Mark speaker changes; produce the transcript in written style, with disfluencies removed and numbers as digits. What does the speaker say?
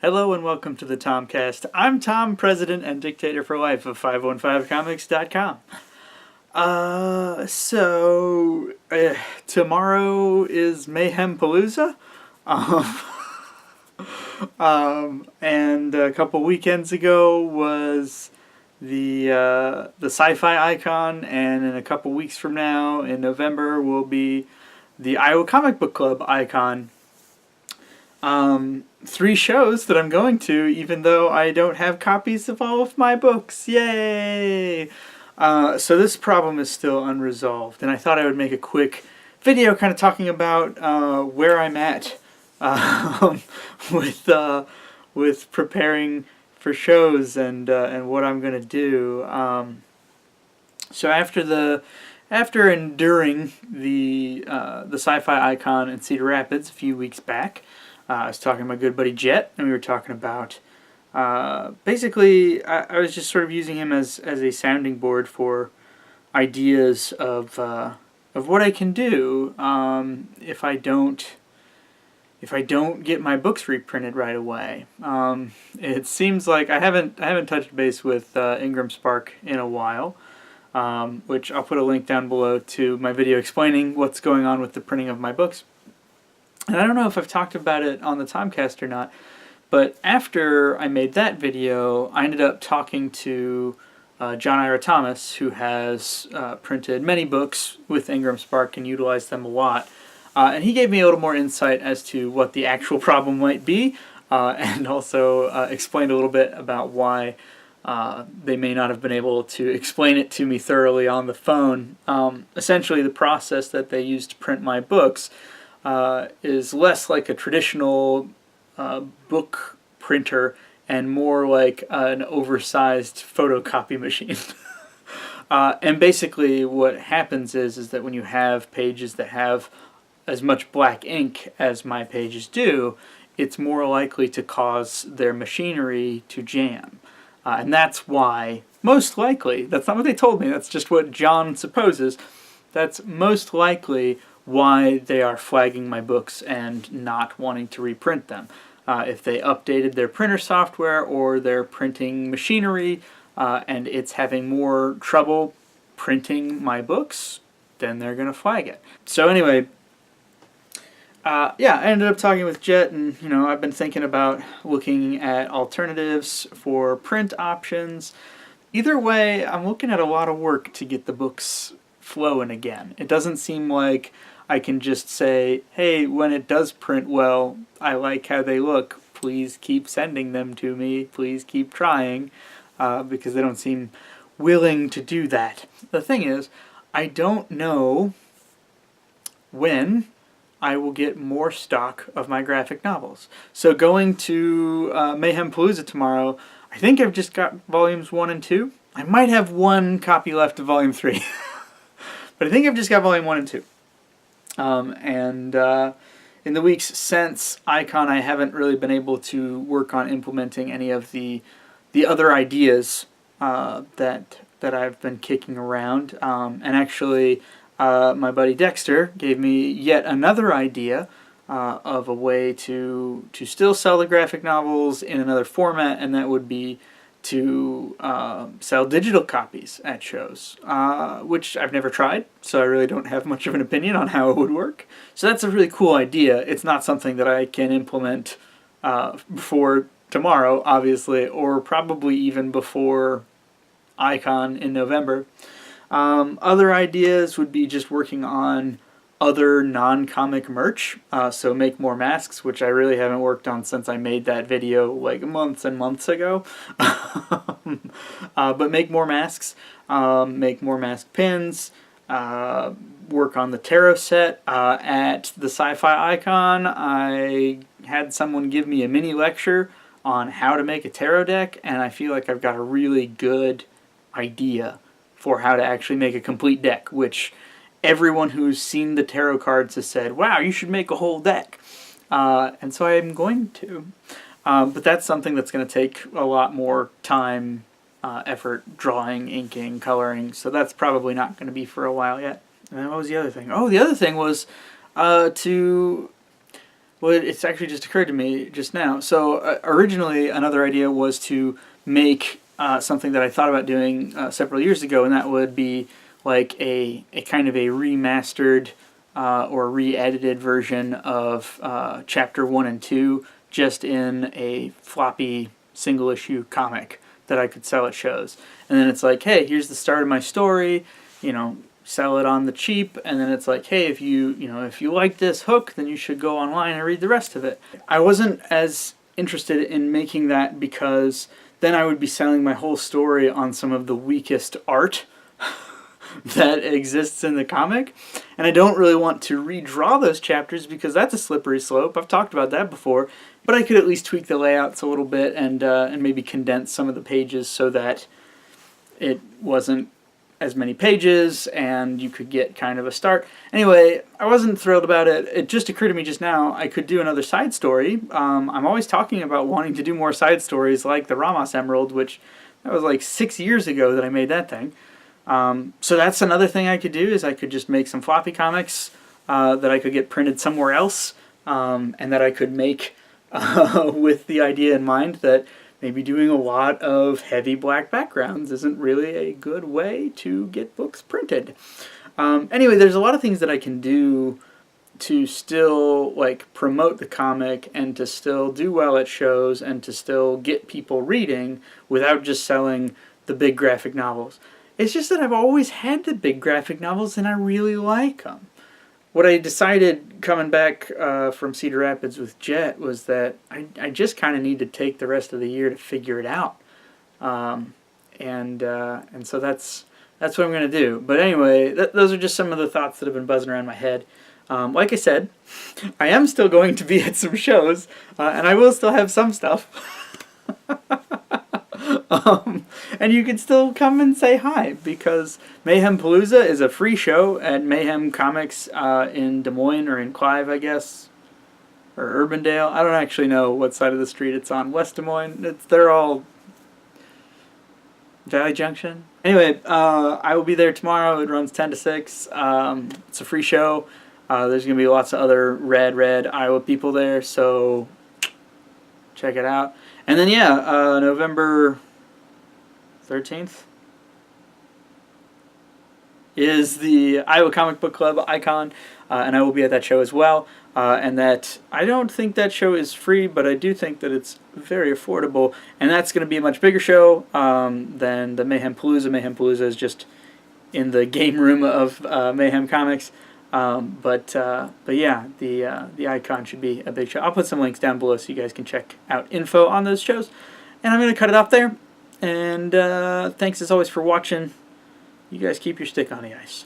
Speaker 1: Hello and welcome to the Tomcast. I'm Tom, president and dictator for life of 515comics.com. Tomorrow is Mayhem Palooza. And a couple weekends ago was the Sci-Fi Icon, and in a couple weeks from now, in November, will be the Iowa Comic Book Club Icon. 3 shows that I'm going to, even though I don't have copies of all of my books. Yay! So this problem is still unresolved, and I thought I would make a quick video kind of talking about where I'm at with preparing for shows and what I'm going to do. So after enduring the Sci-Fi Icon in Cedar Rapids a few weeks back, I was talking to my good buddy Jet, and we were talking about, basically, I was just sort of using him as a sounding board for ideas of what I can do if I don't get my books reprinted right away. It seems like I haven't touched base with Ingram Spark in a while, which I'll put a link down below to my video explaining what's going on with the printing of my books. And I don't know if I've talked about it on the Tomcast or not, but after I made that video, I ended up talking to John Ira Thomas, who has printed many books with Ingram Spark and utilized them a lot. And he gave me a little more insight as to what the actual problem might be, and also explained a little bit about why they may not have been able to explain it to me thoroughly on the phone. Essentially, the process that they use to print my books is less like a traditional book printer and more like an oversized photocopy machine. And basically what happens is that when you have pages that have as much black ink as my pages do, it's more likely to cause their machinery to jam. And that's why, most likely, that's not what they told me, that's just what John supposes, that's most likely why they are flagging my books and not wanting to reprint them. If they updated their printer software or their printing machinery and it's having more trouble printing my books, then they're going to flag it. So anyway, yeah, I ended up talking with Jet, and I've been thinking about looking at alternatives for print options. Either way, I'm looking at a lot of work to get the books flowing again. It doesn't seem like I can just say, hey, when it does print well, I like how they look, please keep sending them to me, please keep trying, because they don't seem willing to do that. The thing is, I don't know when I will get more stock of my graphic novels. So going to Mayhem Palooza tomorrow, I think I've just got volumes 1 and 2. I might have 1 copy left of volume 3. But I think I've just got volume 1 and 2. In the weeks since Icon, I haven't really been able to work on implementing any of the other ideas that I've been kicking around. And actually, my buddy Dexter gave me yet another idea of a way to still sell the graphic novels in another format, and that would be to sell digital copies at shows, which I've never tried, so I really don't have much of an opinion on how it would work. So that's a really cool idea. It's not something that I can implement before tomorrow, obviously, or probably even before Icon in November. Other ideas would be just working on other non-comic merch, so make more masks, which I really haven't worked on since I made that video like months and months ago. But make more masks, make more mask pins, work on the tarot set. At the Sci-Fi Icon, I had someone give me a mini lecture on how to make a tarot deck, and I feel like I've got a really good idea for how to actually make a complete deck, which everyone who's seen the tarot cards has said, wow, you should make a whole deck. And so I'm going to. But that's something that's going to take a lot more time, effort, drawing, inking, coloring, so that's probably not going to be for a while yet. And then what was the other thing? Oh, the other thing was to Well, it's actually just occurred to me just now. So originally, another idea was to make something that I thought about doing several years ago, and that would be like a kind of a remastered or re-edited version of Chapter 1 and 2, just in a floppy single-issue comic that I could sell at shows. And then it's like, hey, here's the start of my story, you know, sell it on the cheap, and then it's like, hey, if you like this hook, then you should go online and read the rest of it. I wasn't as interested in making that because then I would be selling my whole story on some of the weakest art that exists in the comic, and I don't really want to redraw those chapters because that's a slippery slope. I've talked about that before, but I could at least tweak the layouts a little bit and maybe condense some of the pages so that it wasn't as many pages and you could get kind of a start. Anyway, I wasn't thrilled about it. It just occurred to me just now I could do another side story. I'm always talking about wanting to do more side stories like the Ramos Emerald, which that was like 6 years ago that I made that thing. So that's another thing I could do, is I could just make some floppy comics that I could get printed somewhere else, and that I could make with the idea in mind that maybe doing a lot of heavy black backgrounds isn't really a good way to get books printed. Anyway, there's a lot of things that I can do to still like promote the comic and to still do well at shows and to still get people reading without just selling the big graphic novels. It's just that I've always had the big graphic novels and I really like them. What I decided coming back from Cedar Rapids with Jet was that I just kind of need to take the rest of the year to figure it out, and so that's what I'm going to do. But anyway, those are just some of the thoughts that have been buzzing around my head. Like I said, I am still going to be at some shows, and I will still have some stuff. And you can still come and say hi, because Mayhem Palooza is a free show at Mayhem Comics in Des Moines, or in Clive, I guess, or Urbandale. I don't actually know what side of the street it's on. West Des Moines. They're all Valley Junction. Anyway, I will be there tomorrow. It runs 10 to 6. It's a free show. There's going to be lots of other red Iowa people there, so check it out. And then, yeah, November 13th is the Iowa Comic Book Club Icon, and I will be at that show as well. And that, I don't think that show is free, but I do think that it's very affordable, and that's going to be a much bigger show than the Mayhem Palooza. Mayhem Palooza is just in the game room of Mayhem Comics. But yeah, the Icon should be a big show. I'll put some links down below so you guys can check out info on those shows. And I'm going to cut it off there. And thanks as always for watching. You guys keep your stick on the ice.